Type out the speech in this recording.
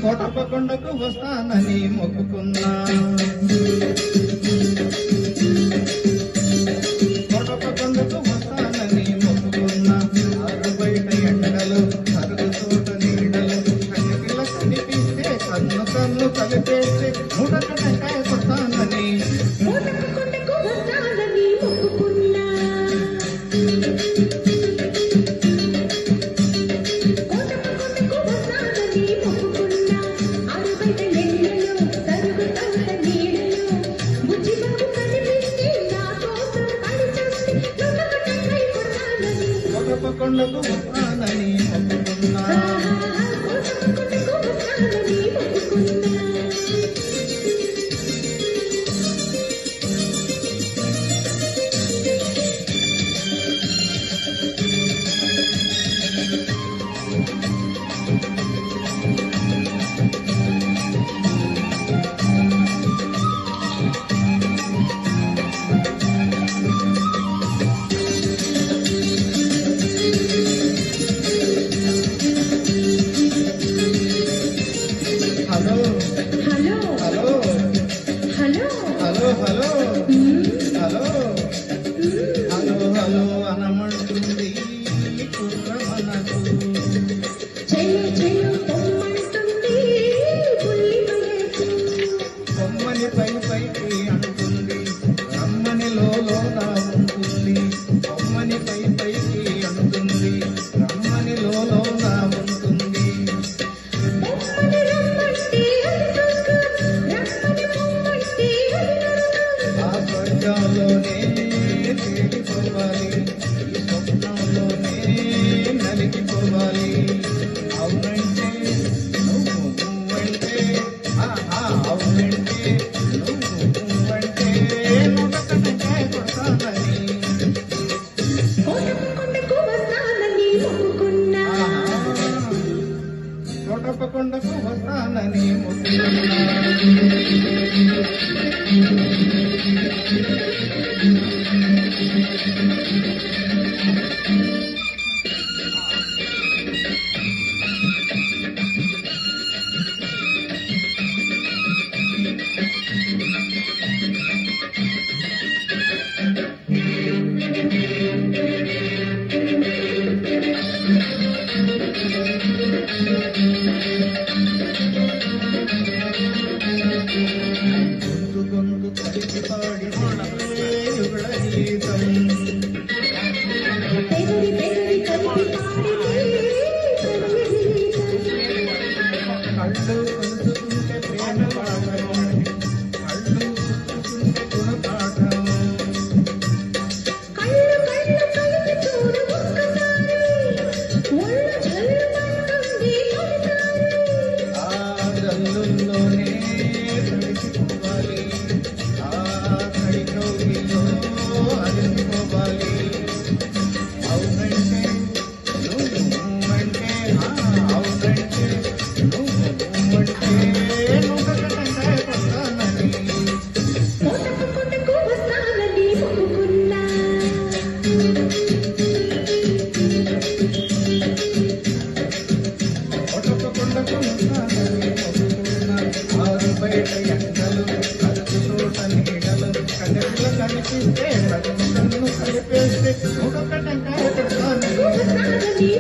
కోటప్పకొండకు వస్తానని మొక్కుకున్నా కోటప్పకొండకు వస్తానని మొక్కుకున్నా ఆరు బయట ఎండలు అరుగు తోట నీడలు కన్నెపిల్ల కనిపిస్తే కన్ను కన్ను కలిపేస్తే మూడక టెంకాయ కొడతానని కోటప్పకొండకు వస్తానని మొక్కుకున్నా కోటప్పకొండకు వస్తానని మొక్కుకున్నా hello hello hello hello hello hello hello hello hello అనమంటుంది కుర్రమనకు చెయ్యి చెయ్యి పొమ్మంటుంది పుల్లి వయసు కొమ్మని పై పైకి అంటుంది రమ్మని లోనా ఉంటుంది కొమ్మని పై పైకి అంటుంది రమ్మని లోనా ఉంటుంది పొమ్మని రమ్మంటే అంటుకు రమ్మని పొమ్మంటే అంటుకు ఆ స్వర్గంలోనే తేలిపోవాలి ఈ స్వప్నంలోనే నలిగిపోవాలి అవునంటే నువ్వంటే అవునంటే నువ్వంటే నువ్వకంటే కొడతానని కోటప్పకొండకు వస్తానని మొక్కుకున్నా కోటప్పకొండకు వస్తానని మొక్కుకున్నా గొంతు కలిసి పాడి యుగళ గీతం పెదవి పెదవి కలిపి పాడితే కళ్ళు కలుసుకుంటే ప్రేమ పాఠం కళ్ళు చూసుకుంటే గుణపాఠం కళ్ళు కళ్ళు కలిపి చూడు ఒక్కసారి ఒళ్ళు చల్లమంటుంది ఒకసారి ఆ జల్లుల్లోనే తడిసిపోవాలి ఆ తడి కౌగిలో అలిసిపోవాలి అవునంటే నువ్వంటే అవునంటే నువ్వంటే నువ్వకంటే కొడతానని కోటప్పకొండకు వస్తానని మొక్కుకున్నా కోటప్పకొండకు వస్తానని మొక్కుకున్నా ఆరు బయట ఎండలు అరుగు తోట నీడలు కన్నెపిల్ల కనిపిస్తే కన్ను కలిపేస్తే నువ్వొక టెంకాయ కొడతానని వస్తానని